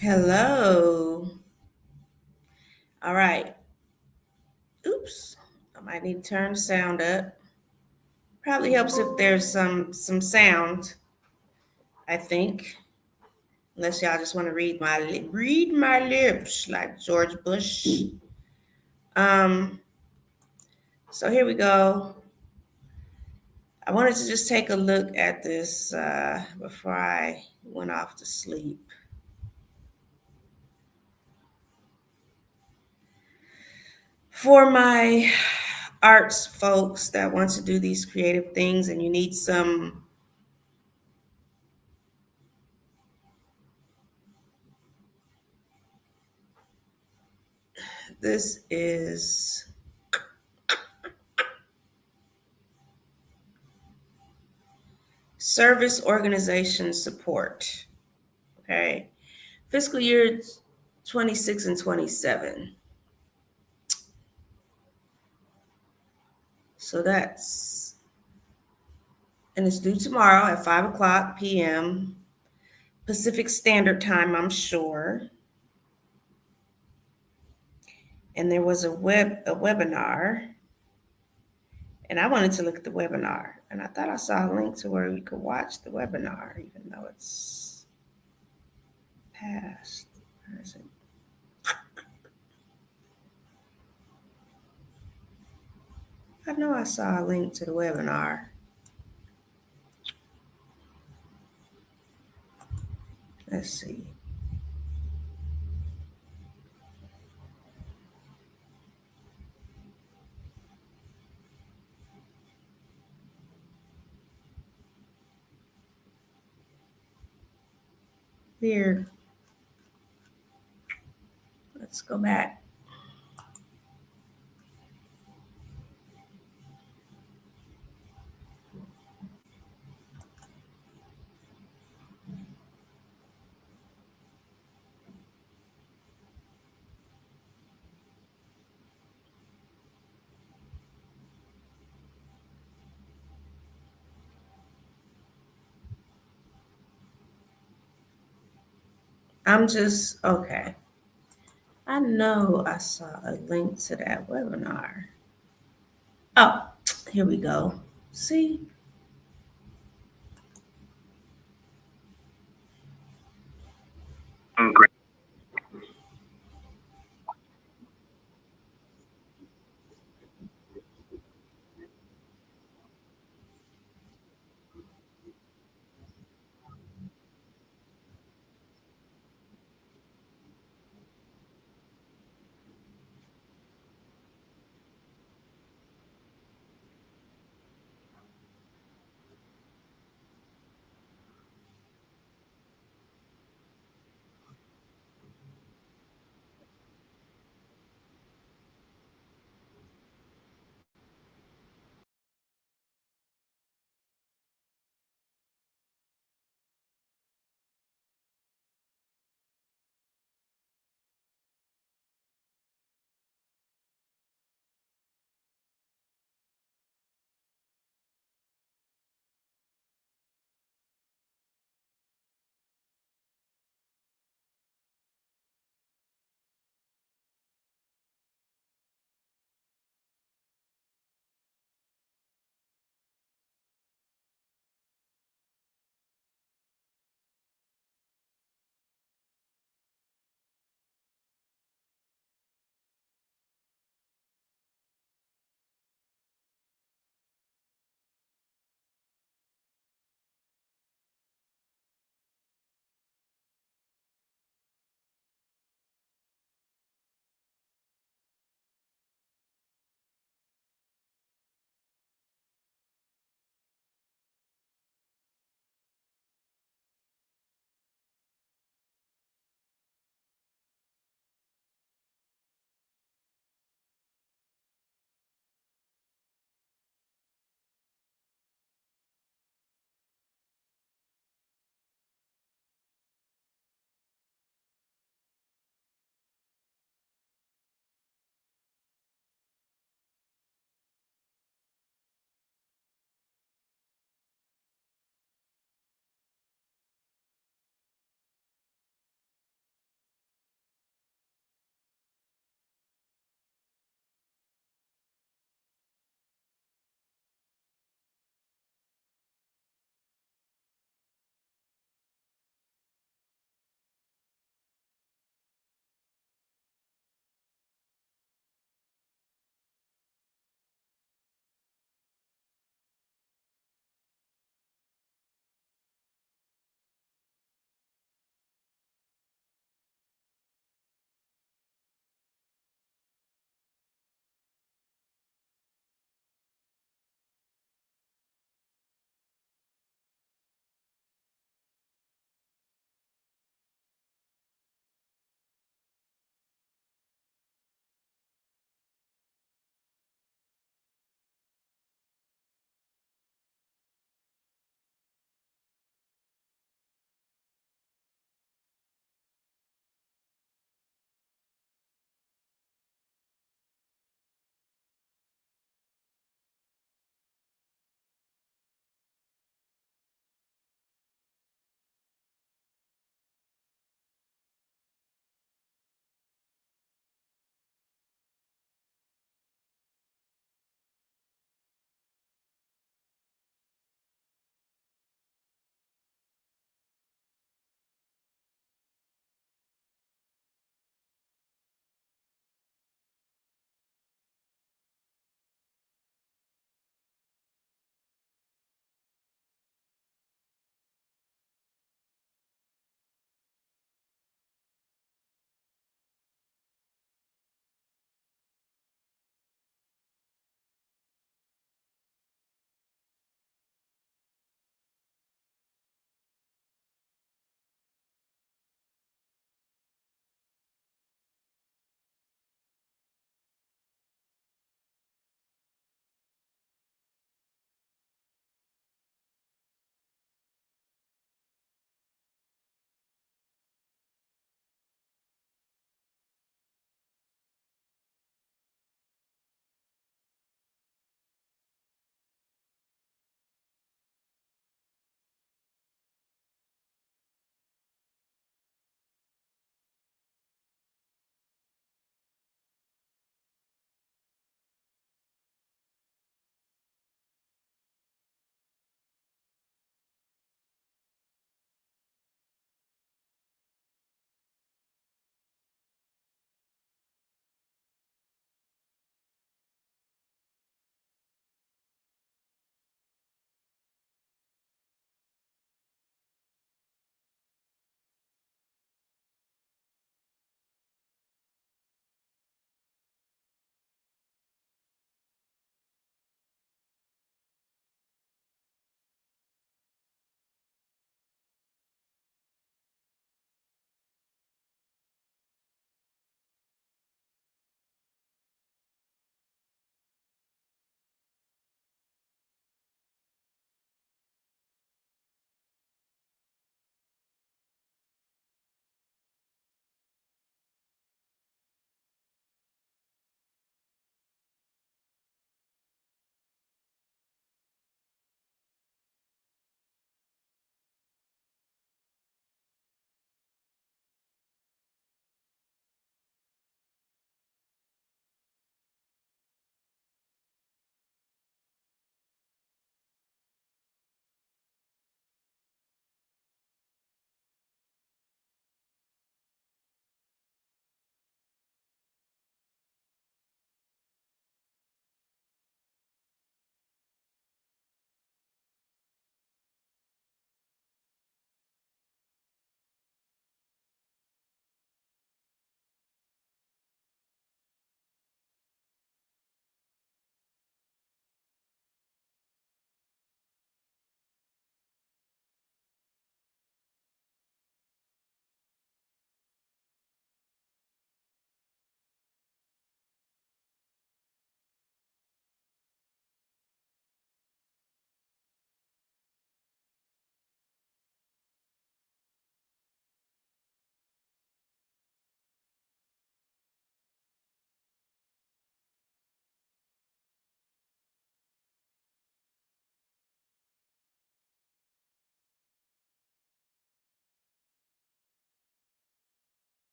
Hello. All right. Oops. I might need to turn the sound up. Probably helps if there's some sound, I think. Unless y'all just want to read my lips like George Bush. Um, so here we go. I wanted to just take a look at this before I went off to sleep. For my arts folks that want to do these creative things and you need some this is service organization support. Okay. Fiscal year 26 and 27. So and it's due tomorrow at 5 o'clock p.m. Pacific Standard Time, I'm sure. And there was a webinar, and I wanted to look at the webinar, and I thought I saw a link to where we could watch the webinar, even though it's past. Where is it? I know I saw a link to the webinar. Let's see. Here, let's go back. I'm just, okay. I know I saw a link to that webinar. Oh, here we go. See? Great.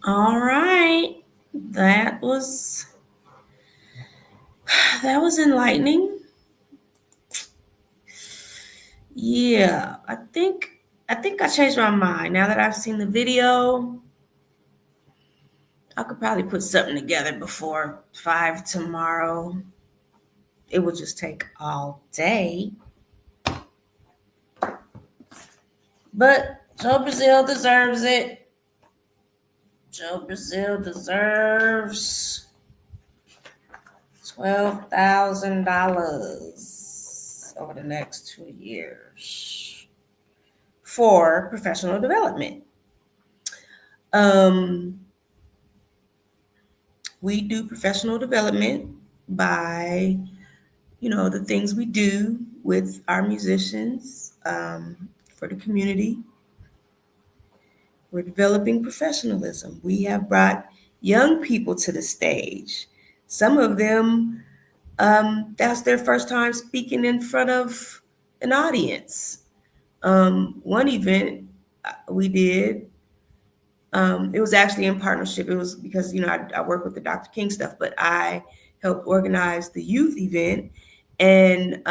All right. That was that was enlightening. Yeah, I think I changed my mind. Now that I've seen the video, I could probably put something together before 5 tomorrow. It will just take all day. But Joe Brazil deserves it. Joe Brazil deserves $12,000 over the next 2 years for professional development. Um, we do professional development by, the things we do with our musicians for the community. We're developing professionalism. We have brought young people to the stage. Some of them, that's their first time speaking in front of an audience. One event we did, it was actually in partnership. It was because, I work with the Dr. King stuff, but I helped organize the youth event. And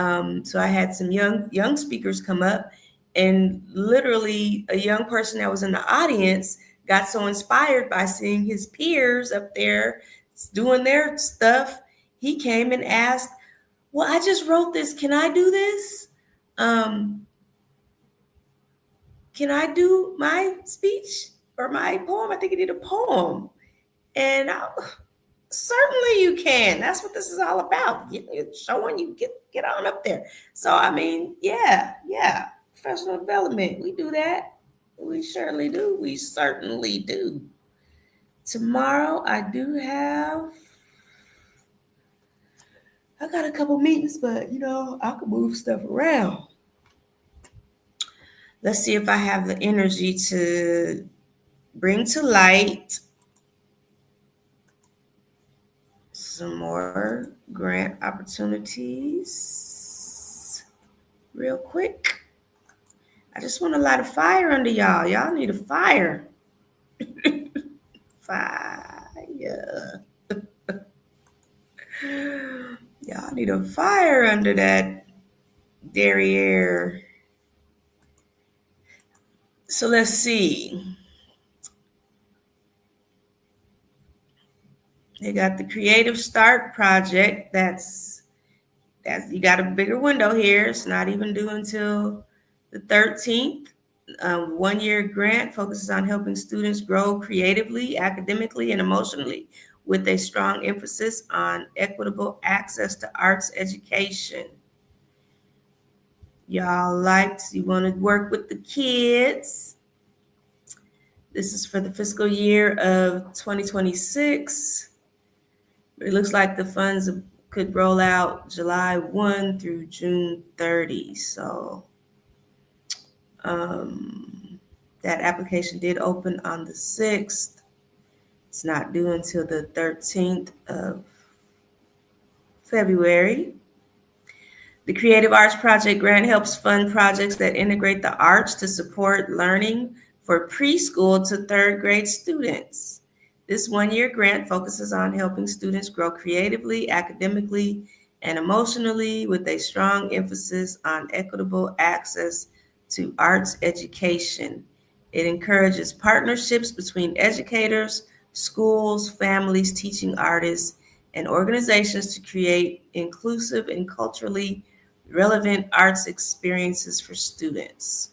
so I had some young speakers come up, and literally a young person that was in the audience got so inspired by seeing his peers up there doing their stuff. He came and asked, well, I just wrote this. Can I do this? Um, can I do my speech or my poem? I think he did a poem. And certainly you can. That's what this is all about. Showing you get on up there. So I mean, yeah. Professional development. We do that. We surely do. We certainly do. Tomorrow I got a couple meetings, but I can move stuff around. Let's see if I have the energy to bring to light some more grant opportunities real quick. I just want to light a fire under y'all. Y'all need a fire. Fire. Y'all need a fire under that derriere. So let's see. They got the Creative Start project. That's you got a bigger window here. It's not even due until the 13th. 1-year grant focuses on helping students grow creatively, academically, and emotionally, with a strong emphasis on equitable access to arts education. You want to work with the kids. This is for the fiscal year of 2026. It looks like the funds could roll out July 1 through June 30. So that application did open on the 6th. It's not due until the 13th of February. The Creative Arts Project grant helps fund projects that integrate the arts to support learning for preschool to third grade students. This 1-year grant focuses on helping students grow creatively, academically, and emotionally, with a strong emphasis on equitable access to arts education. It encourages partnerships between educators, schools, families, teaching artists, and organizations to create inclusive and culturally relevant arts experiences for students.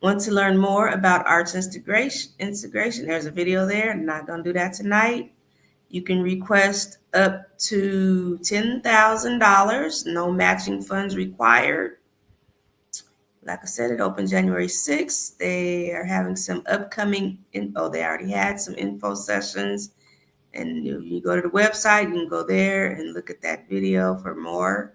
Want to learn more about arts integration? There's a video there. I'm not going to do that tonight. You can request up to $10,000, no matching funds required. Like I said, it opened January 6th. They are having some upcoming they already had some info sessions. And you go to the website, you can go there and look at that video for more.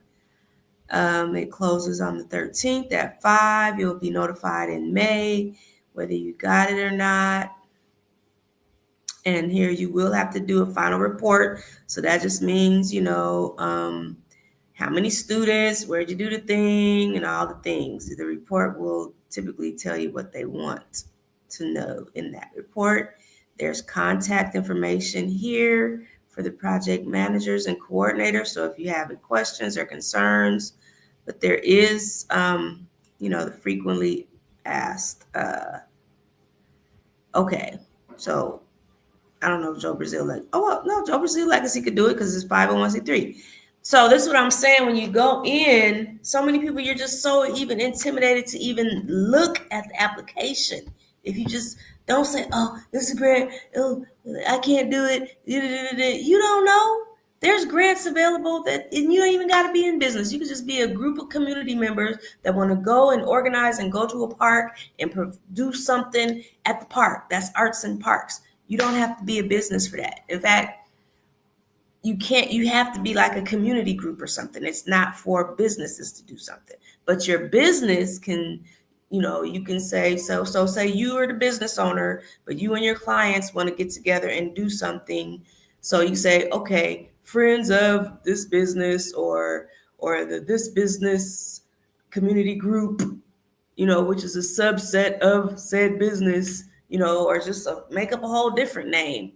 It closes on the 13th at 5. You'll be notified in May whether you got it or not. And here you will have to do a final report. So that just means, how many students, where'd you do the thing, and all the things. The report will typically tell you what they want to know in that report. There's contact information here for the project managers and coordinators. So if you have any questions or concerns, but there is, the frequently asked. Okay, so I don't know if Joe Brazil no, Joe Brazil Legacy could do it because it's 501c3. So this is what I'm saying. When you go in, so many people, you're just so even intimidated to even look at the application. If you just don't say, "Oh, this is great. Oh, I can't do it." You don't know. There's grants available and you don't even got to be in business. You could just be a group of community members that want to go and organize and go to a park and do something at the park. That's arts and parks. You don't have to be a business for that. In fact, you have to be like a community group or something. It's not for businesses to do something, but your business can, you can say, so say you are the business owner, but you and your clients want to get together and do something. So you say, okay, friends of this business or this business community group, which is a subset of said business, or just make up a whole different name,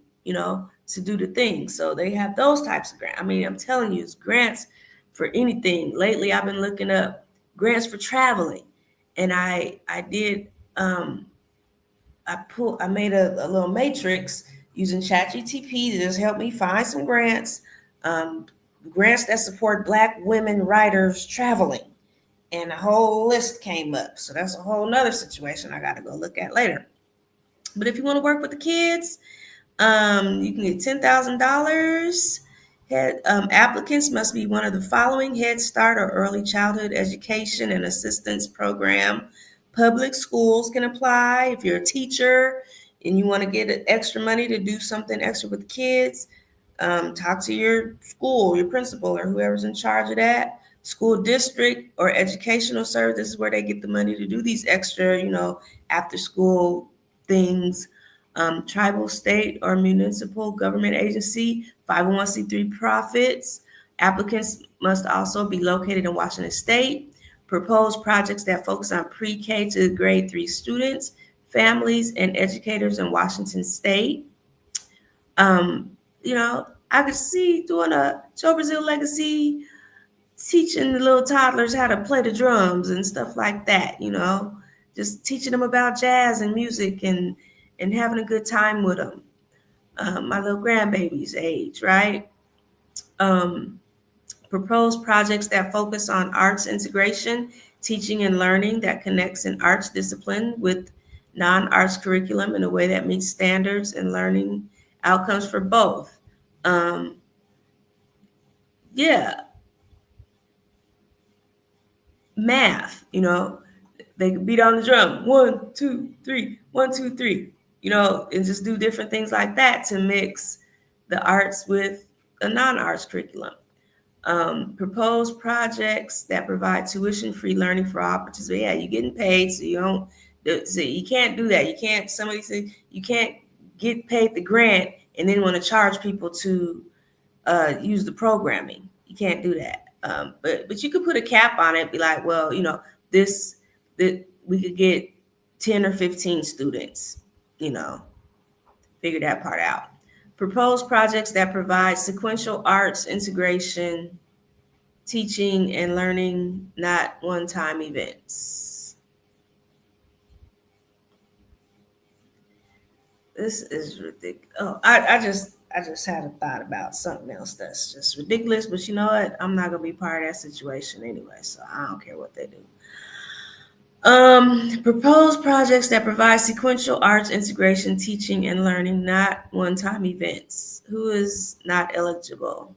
to do the thing. So they have those types of grants. I mean, I'm telling you, it's grants for anything. Lately, I've been looking up grants for traveling, and I did I made a little matrix using ChatGTP to just help me find some grants, um, grants that support Black women writers traveling, and a whole list came up. So that's a whole nother situation I got to go look at later. But if you want to work with the kids, you can get $10,000. Applicants must be one of the following: Head Start or early childhood education and assistance program. Public schools can apply. If you're a teacher and you want to get extra money to do something extra with the kids, talk to your school, your principal, or whoever's in charge of that. School district or educational service, this is where they get the money to do these extra, after school things. Tribal, state, or municipal government agency, 501c3 profits. Applicants must also be located in Washington State. Propose projects that focus on pre-K to grade 3 students, families, and educators in Washington State. I could see doing a Joe Brazil Legacy, teaching the little toddlers how to play the drums and stuff like that, just teaching them about jazz and music and having a good time with them. My little grandbaby's age, right? Um, Propose projects that focus on arts integration, teaching and learning that connects an arts discipline with non-arts curriculum in a way that meets standards and learning outcomes for both. Um, yeah, math, they could beat on the drum, 1, 2, 3, 1, 2, 3, and just do different things like that to mix the arts with a non-arts curriculum. Propose projects that provide tuition-free learning for all participants. Yeah, you're getting paid, so you can't do that. You can't. Somebody said you can't get paid the grant and then want to charge people to use the programming. You can't do that. But you could put a cap on it. Be like, well, this that we could get 10 or 15 students. Figure that part out. Propose projects that provide sequential arts integration, teaching and learning, not one-time events. This is ridiculous. Oh, I just had a thought about something else that's just ridiculous, but you know what? I'm not gonna be part of that situation anyway, so I don't care what they do. Propose projects that provide sequential arts integration, teaching and learning, not one-time events. Who is not eligible?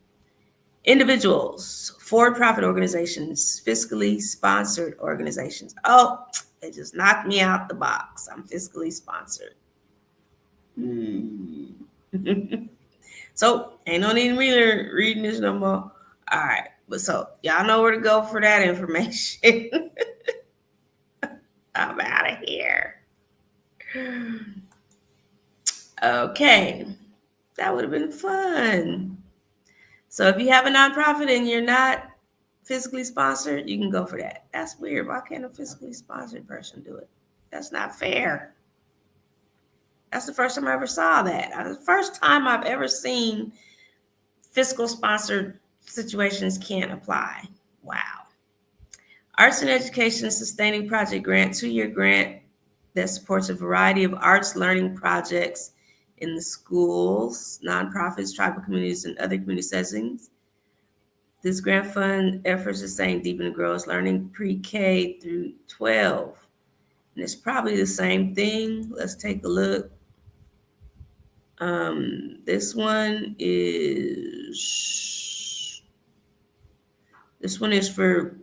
Individuals, for-profit organizations, fiscally sponsored organizations. Oh, they just knocked me out the box. I'm fiscally sponsored. So ain't no need reading this no more. All right, but so y'all know where to go for that information. I'm out of here. Okay, that would have been fun. So if you have a nonprofit and you're not physically sponsored, you can go for that. That's weird. Why can't a physically sponsored person do it? That's not fair. That's the first time I ever saw that. The first time I've ever seen fiscal sponsored situations can't apply. Wow. Arts and Education Sustaining Project Grant, 2-year grant that supports a variety of arts learning projects in the schools, nonprofits, tribal communities, and other community settings. This grant fund efforts sustain, deepen, and grow learning pre-K through 12. And it's probably the same thing. Let's take a look. This one is for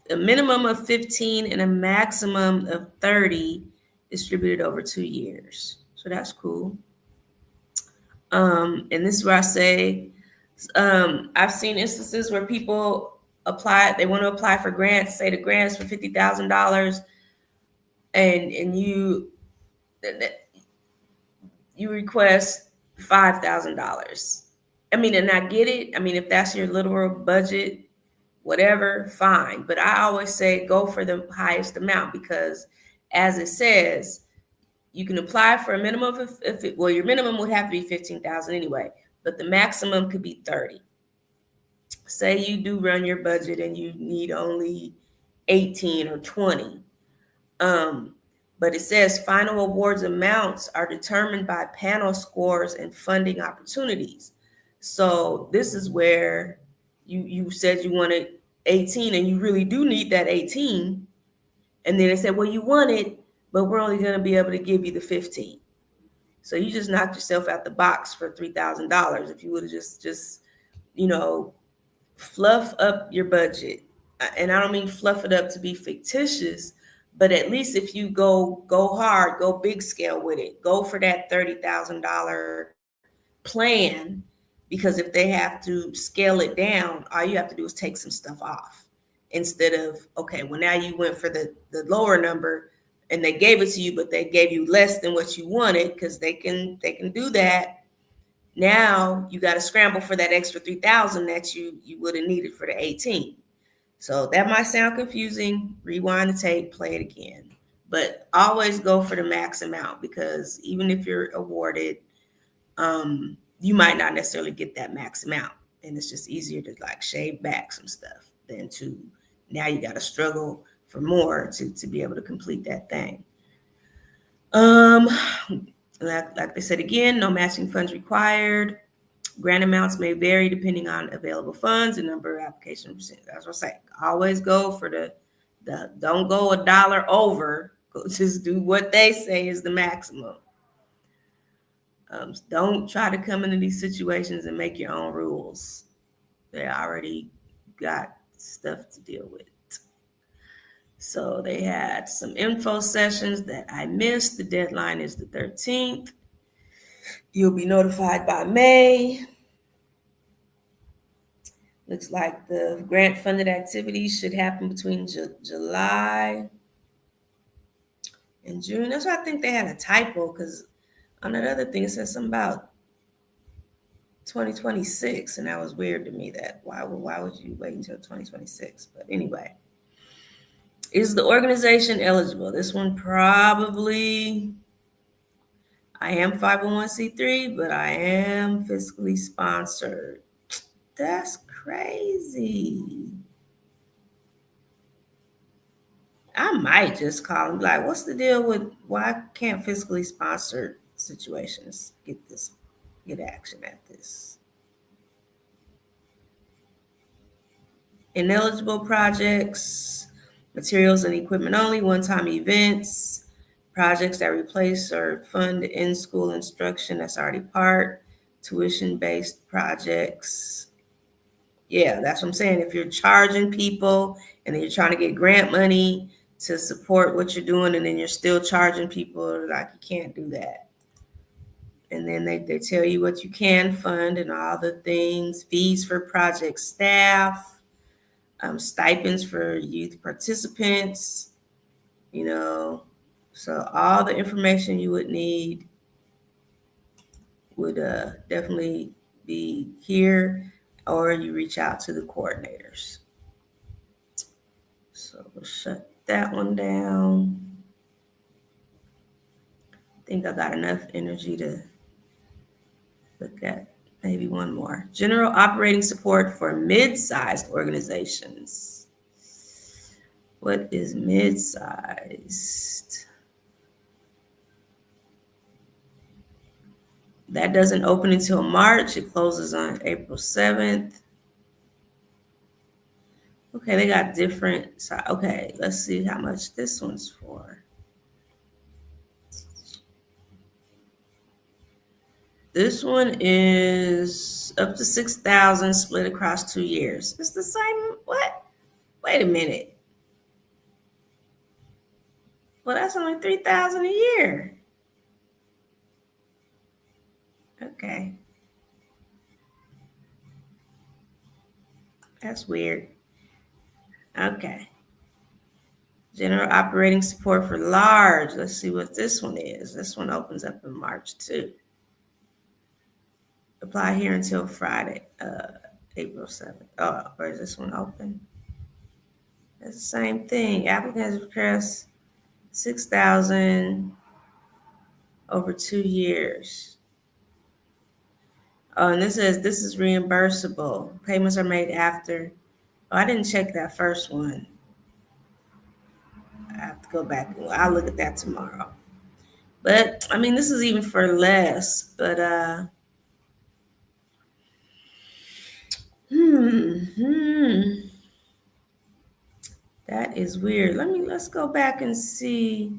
a minimum of 15 and a maximum of 30 distributed over 2 years. So that's cool. And this is where I say, I've seen instances where people they want to apply for grants, say the grants for $50,000, and you request $5,000. I mean, and I get it. I mean, if that's your literal budget, whatever, fine. But I always say go for the highest amount because, as it says, you can apply for a minimum of well, your minimum would have to be 15,000 anyway, but the maximum could be 30. Say you do run your budget and you need only 18 or 20. But it says final awards amounts are determined by panel scores and funding opportunities. So this is where you said you wanted 18 and you really do need that 18. And then they said, well, you want it, but we're only going to be able to give you the 15. So you just knocked yourself out the box for $3,000 if you would have just fluff up your budget. And I don't mean fluff it up to be fictitious, but at least if you go hard, go big scale with it, go for that $30,000 plan, because if they have to scale it down, all you have to do is take some stuff off instead of, okay, well, now you went for the lower number and they gave it to you, but they gave you less than what you wanted, because they can do that. Now you got to scramble for that extra 3,000 that you would have needed for the 18. So that might sound confusing. Rewind the tape, play it again. But always go for the max amount, because even if you're awarded, you might not necessarily get that max amount. And it's just easier to like shave back some stuff than to now you got to struggle for more to be able to complete that thing. Like they said again, no matching funds required. Grant amounts may vary depending on available funds and number of applications. That's what I say. Always go for the don't go $1 over. Just do what they say is the maximum. Don't try to come into these situations and make your own rules. They already got stuff to deal with. So they had some info sessions that I missed. The deadline is the 13th. You'll be notified by May. Looks like the grant funded activities should happen between July and June. That's why I think they had a typo, because on that other thing it says something about 2026, and that was weird to me. That why would you wait until 2026? But anyway, is the organization eligible? This one probably. I am 501c3, but I am fiscally sponsored. That's crazy. I might just call and be like, what's the deal with why can't fiscally sponsored situations get action at this? Ineligible projects, materials and equipment only, one-time events, projects that replace or fund in-school instruction that's already part, tuition-based projects. Yeah, that's what I'm saying. If you're charging people and then you're trying to get grant money to support what you're doing, and then you're still charging people, like, you can't do that. And then they tell you what you can fund and all the things, fees for project staff, stipends for youth participants, so all the information you would need would definitely be here, or you reach out to the coordinators. So we'll shut that one down. think I got enough energy to look at maybe one more. General operating support for mid-sized organizations. What is mid-sized? That doesn't open until March. It closes on April 7th. Okay, they got different. Okay, let's see how much this one's for. This one is up to 6,000 split across 2 years. It's the same. What? Wait a minute. Well, that's only 3,000 a year. Okay. That's weird. Okay. General operating support for large. Let's see what this one is. This one opens up in March too. Apply here until Friday, April 7th. Oh, where is this one open? It's the same thing. Applicants request 6,000 over 2 years. Oh, and this says this is reimbursable. Payments are made after. Oh, I didn't check that first one. I have to go back. I'll look at that tomorrow. But I mean, this is even for less. But that is weird. Let's go back and see.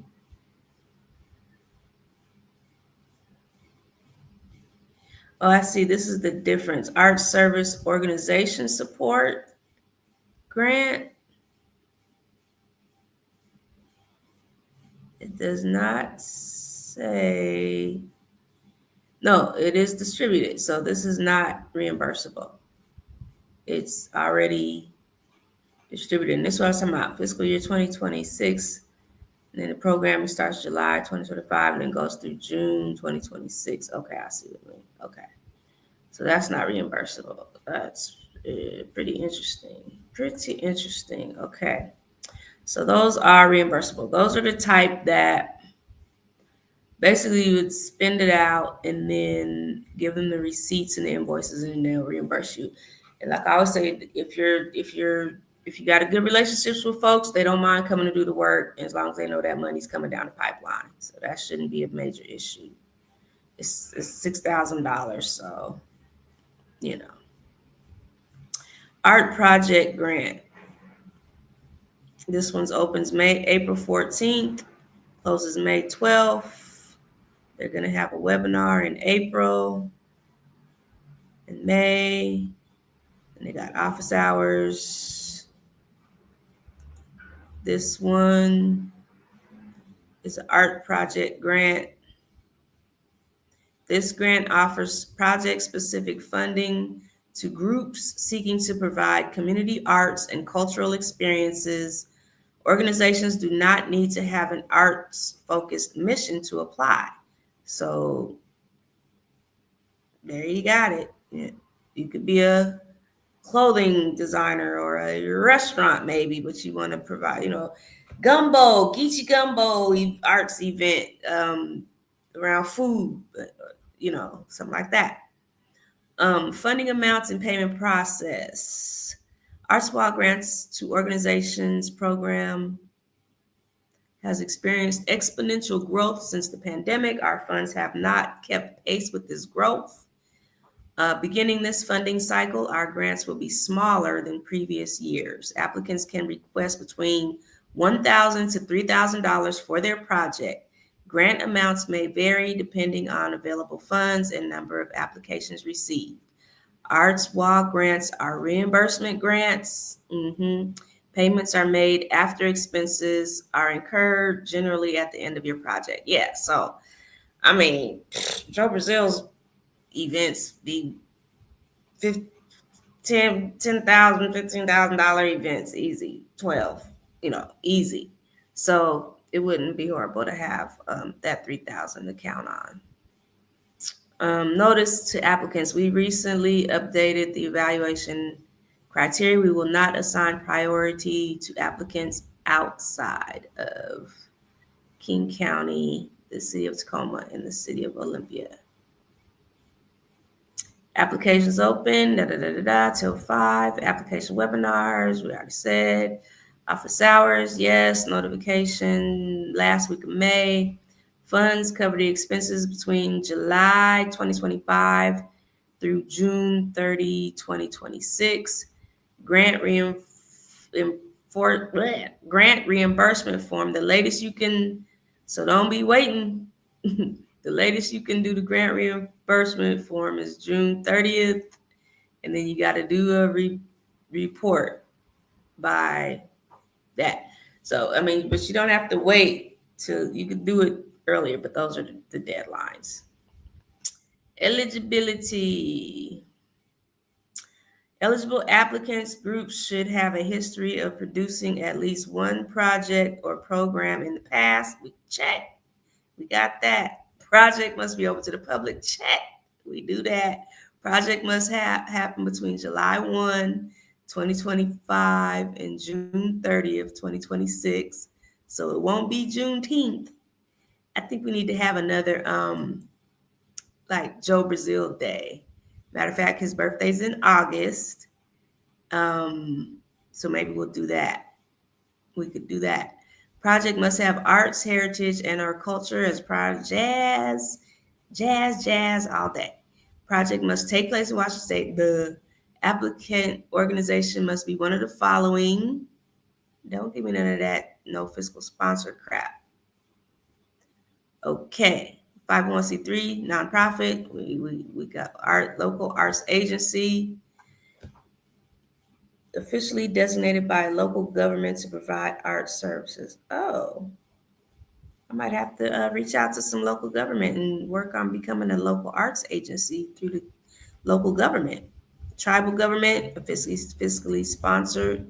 Oh, I see. This is the difference. Art Service Organization Support Grant. It does not say. No, it is distributed. So this is not reimbursable. It's already distributed. And this is what I was talking about. Fiscal year 2026. And then the program starts July 2025 and then goes through June 2026. Okay, I see what you mean. Okay. So that's not reimbursable. That's pretty interesting. Pretty interesting. Okay. So those are reimbursable. Those are the type that basically you would spend it out and then give them the receipts and the invoices and they'll reimburse you. And like I always say, if you got a good relationships with folks, they don't mind coming to do the work as long as they know that money's coming down the pipeline. So that shouldn't be a major issue. It's $6,000, so you know. Art project grant. This one's opens April 14th, closes May 12th. They're gonna have a webinar in April and May, and they got office hours. This one is an art project grant. This grant offers project-specific funding to groups seeking to provide community arts and cultural experiences. Organizations do not need to have an arts-focused mission to apply. So there you got it. You could be a clothing designer or a restaurant maybe, but you want to provide, gumbo, Geechee gumbo arts event around food, something like that. Funding amounts and payment process. ArtsWalk grants to organizations program has experienced exponential growth since the pandemic. Our funds have not kept pace with this growth. Beginning this funding cycle, our grants will be smaller than previous years. Applicants can request between $1,000 to $3,000 for their project. Grant amounts may vary depending on available funds and number of applications received. ArtsWalk grants are reimbursement grants. Payments are made after expenses are incurred, generally at the end of your project. Yeah, so, I mean, Joe Brazil's events be $10,000, $15,000 events, easy, 12, easy. So it wouldn't be horrible to have that 3,000 to count on. Notice to applicants, we recently updated the evaluation criteria. We will not assign priority to applicants outside of King County the city of Tacoma, and the city of Olympia. Applications open, till 5. Application webinars, we already said. Office hours, yes. Notification last week of May. Funds cover the expenses between July 2025 through June 30, 2026. Grant reimbursement form, the latest you can, so don't be waiting. The latest you can do the grant reimbursement form is June 30th, and then you got to do a report by that. So, I mean, but you don't have to wait till, you can do it earlier, but those are the deadlines. Eligibility. Eligible applicants groups should have a history of producing at least one project or program in the past. We check. We got that. Project must be open to the public. Check. We do that. Project must happen between July 1, 2025 and June 30th, 2026. So it won't be Juneteenth. I think we need to have another like Joe Brazil Day. Matter of fact, his birthday's in August. So maybe we'll do that. We could do that. Project must have arts, heritage, and our culture as part of jazz all day. Project must take place in Washington State. The applicant organization must be one of the following. Don't give me none of that no fiscal sponsor crap. Okay. 501c3 nonprofit. We got art, local arts agency, officially designated by a local government to provide art services. Oh, I might have to reach out to some local government and work on becoming a local arts agency through the local government. Tribal government, a fiscally sponsored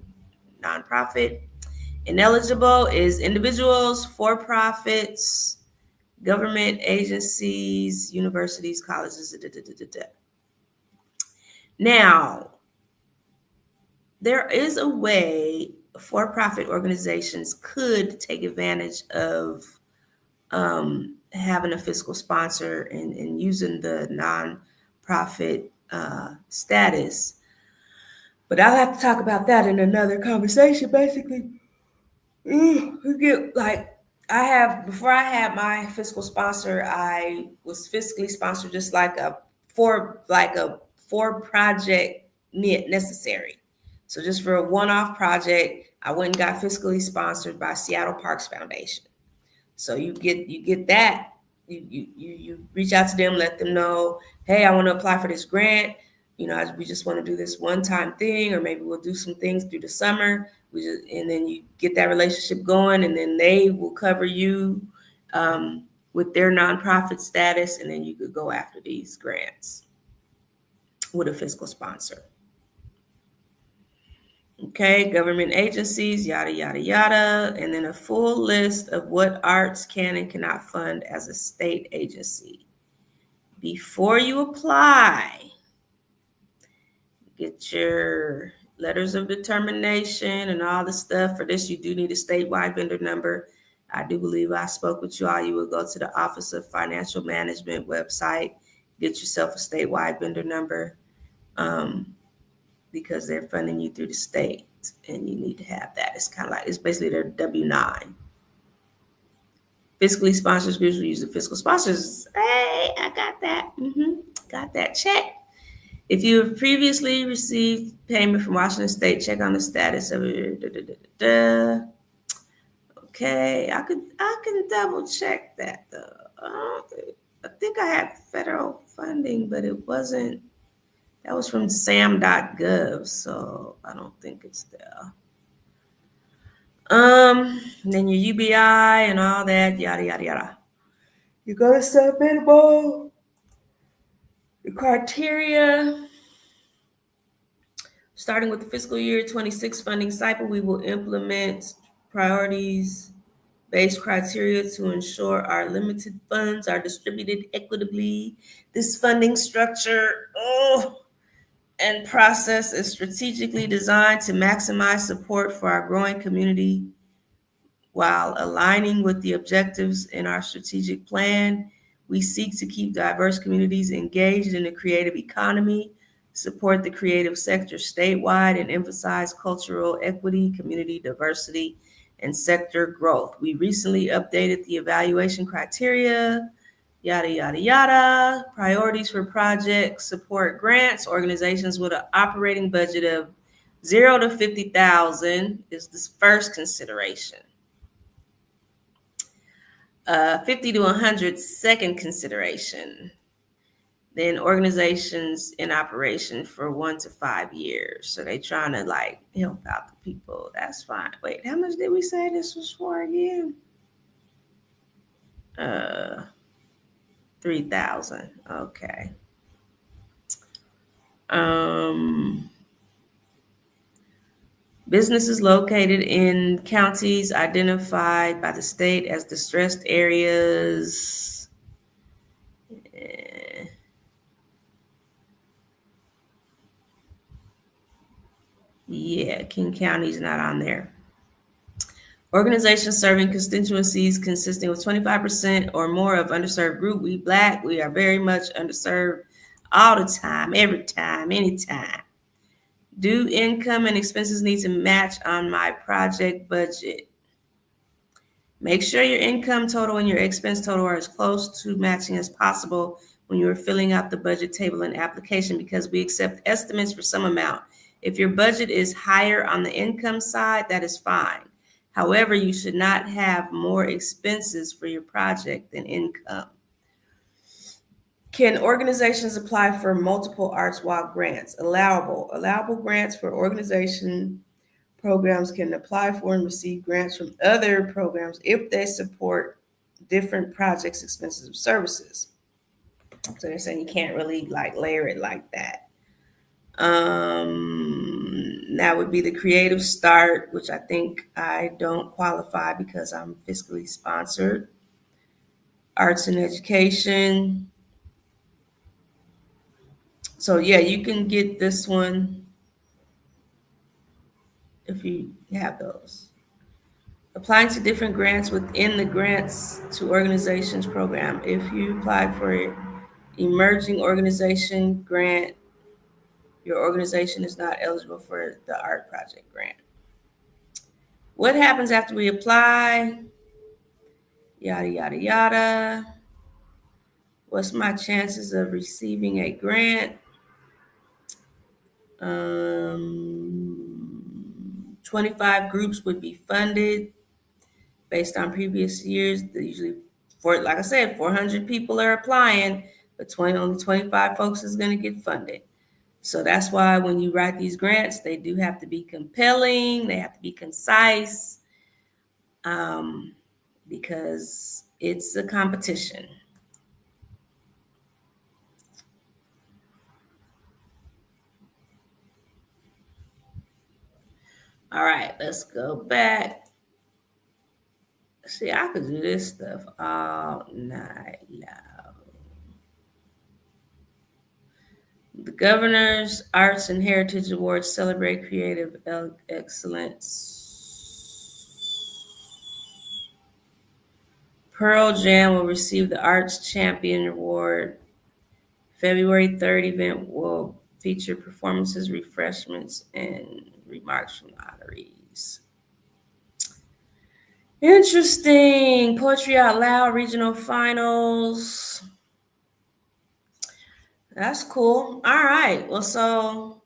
nonprofit. Ineligible is individuals, for-profits, government agencies, universities, colleges. Now, there is a way for-profit organizations could take advantage of having a fiscal sponsor and using the nonprofit status. But I'll have to talk about that in another conversation, basically. Before I had my fiscal sponsor, I was fiscally sponsored just like a for project necessary. So just for a one-off project, I went and got fiscally sponsored by Seattle Parks Foundation. So you get that. You reach out to them, let them know, hey, I want to apply for this grant. We just want to do this one-time thing, or maybe we'll do some things through the summer. And then you get that relationship going, and then they will cover you with their nonprofit status, and then you could go after these grants with a fiscal sponsor. Okay, government agencies, yada, yada, yada, and then a full list of what arts can and cannot fund as a state agency. Before you apply, get your letters of determination and all the stuff. For this, you do need a statewide vendor number. I do believe I spoke with you all. You will go to the Office of Financial Management website, get yourself a statewide vendor number. Because they're funding you through the state, and you need to have that. It's basically their W-9. Fiscally sponsored groups will use the fiscal sponsors. Hey, I got that. Got that check. If you have previously received payment from Washington State, check on the status of it. Okay, I can double check that though. I think I had federal funding, but it wasn't. That was from sam.gov, so I don't think it's there. Then your UBI and all that, yada, yada, yada. You go to submittable. The criteria. Starting with the fiscal year 26 funding cycle, we will implement priorities-based criteria to ensure our limited funds are distributed equitably. This funding structure, and process is strategically designed to maximize support for our growing community While aligning with the objectives in our strategic plan, we seek to keep diverse communities engaged in the creative economy, support the creative sector statewide, and emphasize cultural equity, community diversity, and sector growth. We recently updated the evaluation criteria, yada, yada, yada. Priorities for projects, support grants, organizations with an operating budget of 0 to 50,000 is the first consideration. 50 to 100 second consideration. Then organizations in operation for 1 to 5 years. So they trying to like help out the people. That's fine. Wait, how much did we say this was for again? 3,000. Okay. Businesses located in counties identified by the state as distressed areas. Yeah, King County's not on there. Organizations serving constituencies consisting of 25% or more of underserved group. We Black, we are very much underserved all the time, every time, anytime. Do income and expenses need to match on my project budget? Make sure your income total and your expense total are as close to matching as possible when you are filling out the budget table and application, because we accept estimates for some amount. If your budget is higher on the income side, that is fine. However, you should not have more expenses for your project than income. Can organizations apply for multiple ArtsWalk grants? Allowable grants for organization programs can apply for and receive grants from other programs if they support different projects, expenses, or services. So they're saying you can't really like layer it like that. That would be the Creative Start, which I think I don't qualify because I'm fiscally sponsored. Arts and Education. So yeah, you can get this one if you have those. Applying to different grants within the Grants to Organizations program. If you apply for an emerging organization grant, your organization is not eligible for the art project grant. What happens after we apply? Yada, yada, yada. What's my chances of receiving a grant? 25 groups would be funded based on previous years. Usually, like I said, 400 people are applying, but only 25 folks is going to get funded. So that's why when you write these grants, they do have to be compelling. They have to be concise, because it's a competition. All right, let's go back. See, I could do this stuff all night long. The Governor's Arts and Heritage Awards celebrate creative excellence. Pearl Jam will receive the Arts Champion Award. February 3rd event will feature performances, refreshments, and remarks from the honorees. Interesting. Poetry Out Loud regional finals. That's cool. All right. Well, so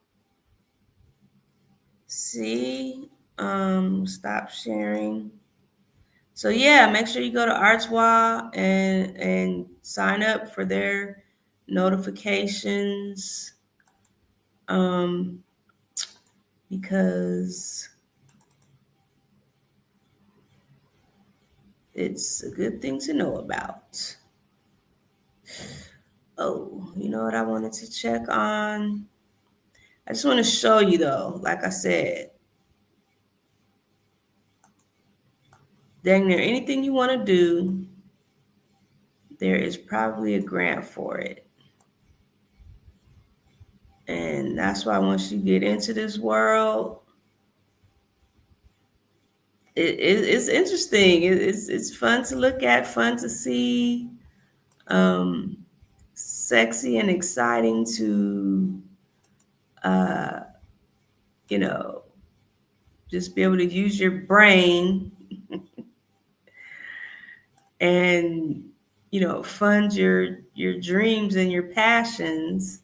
see, stop sharing. So yeah, make sure you go to ArtsWA and sign up for their notifications, because it's a good thing to know about. Oh, you know what I wanted to check on? I just want to show you though, like I said, dang near anything you want to do, there is probably a grant for it. And that's why once you get into this world, it's interesting. It's fun to look at, fun to see, um, sexy and exciting to uh, you know, just be able to use your brain and fund your dreams and your passions.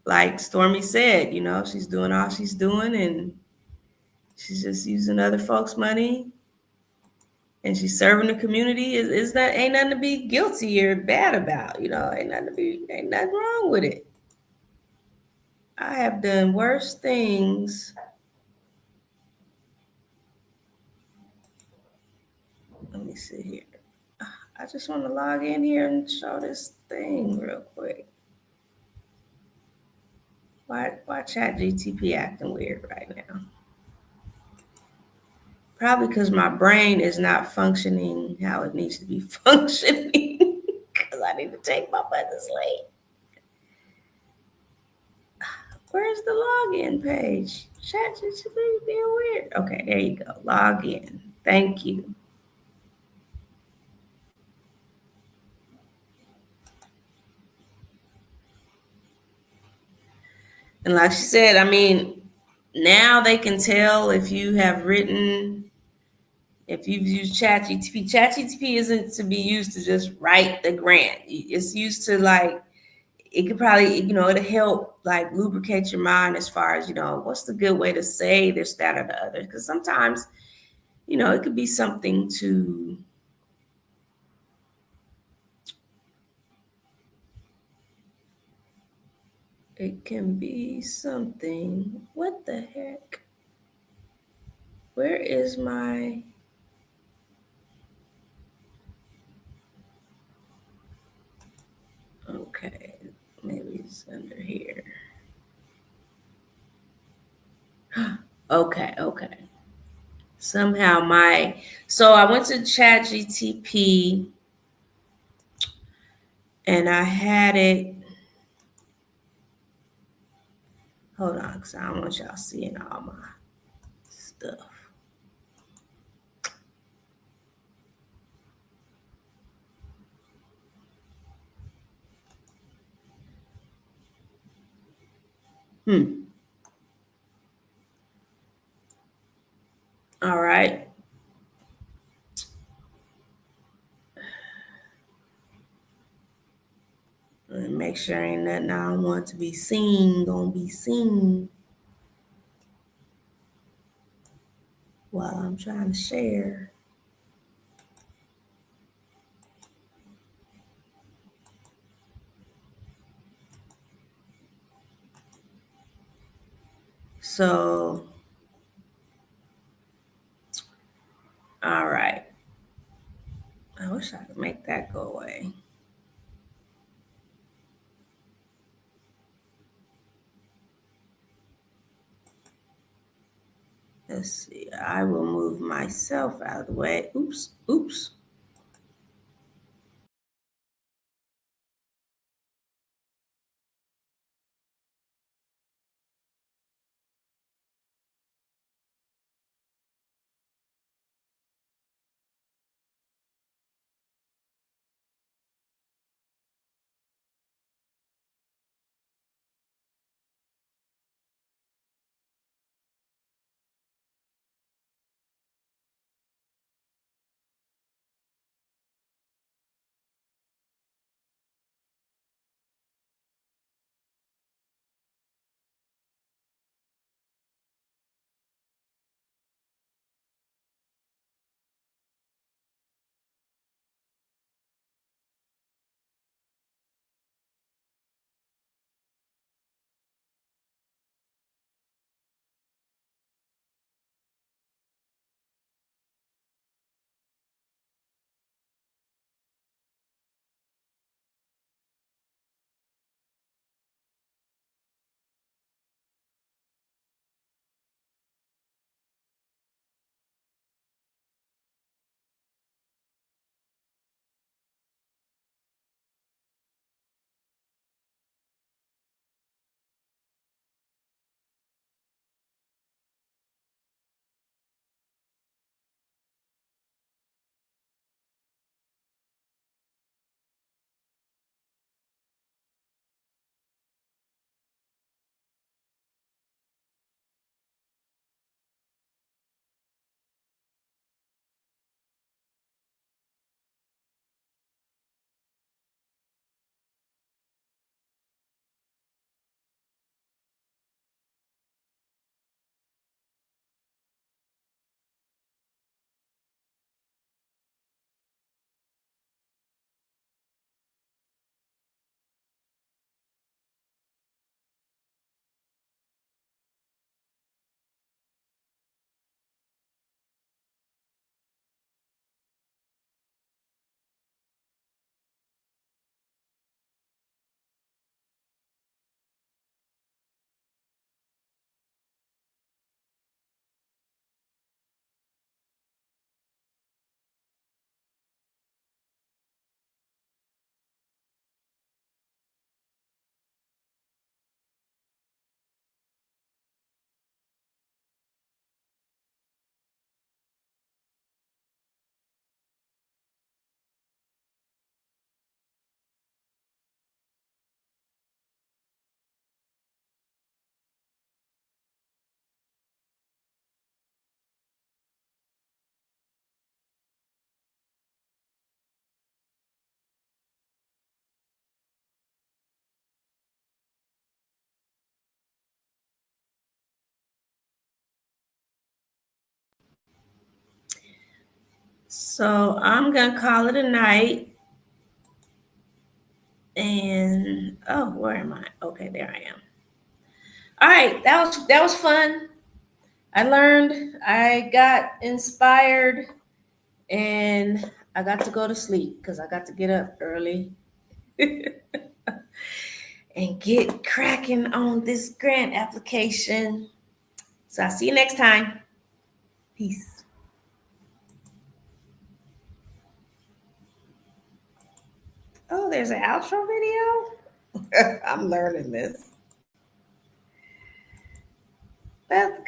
Like Stormy said, she's doing all she's doing, and she's just using other folks' money, and she's serving the community. Is that ain't nothing to be guilty or bad about? Ain't nothing wrong with it. I have done worse things. Let me see here. I just want to log in here and show this thing real quick. Why Chat GTP acting weird right now? Probably because my brain is not functioning how it needs to be functioning. Because I need to take my butt to sleep. Where's the login page? Chat GTP being weird. Okay, there you go. Log in. Thank you. And like she said, I mean, now they can tell if you have written, if you've used ChatGTP. ChatGTP isn't to be used to just write the grant. It's used to like, it could probably, it'll help like lubricate your mind as far as, what's the good way to say this, that, or the other. Because sometimes, it could be something to, it can be something. What the heck? Where is my, okay, maybe it's under here. Okay. Somehow so I went to ChatGTP and I had it. Hold on, because I don't want y'all seeing all my stuff. All right. Let me make sure ain't nothing I don't want to be seen gonna be seen while I'm trying to share. So, all right. I wish I could make that go away. Let's see. I will move myself out of the way. Oops. So I'm gonna call it a night. And oh, where am I? Okay, there I am. All right, that was fun. I learned, I got inspired, and I got to go to sleep because I got to get up early and get cracking on this grant application. So I'll see you next time. Peace. Oh, there's an outro video? I'm learning this. That's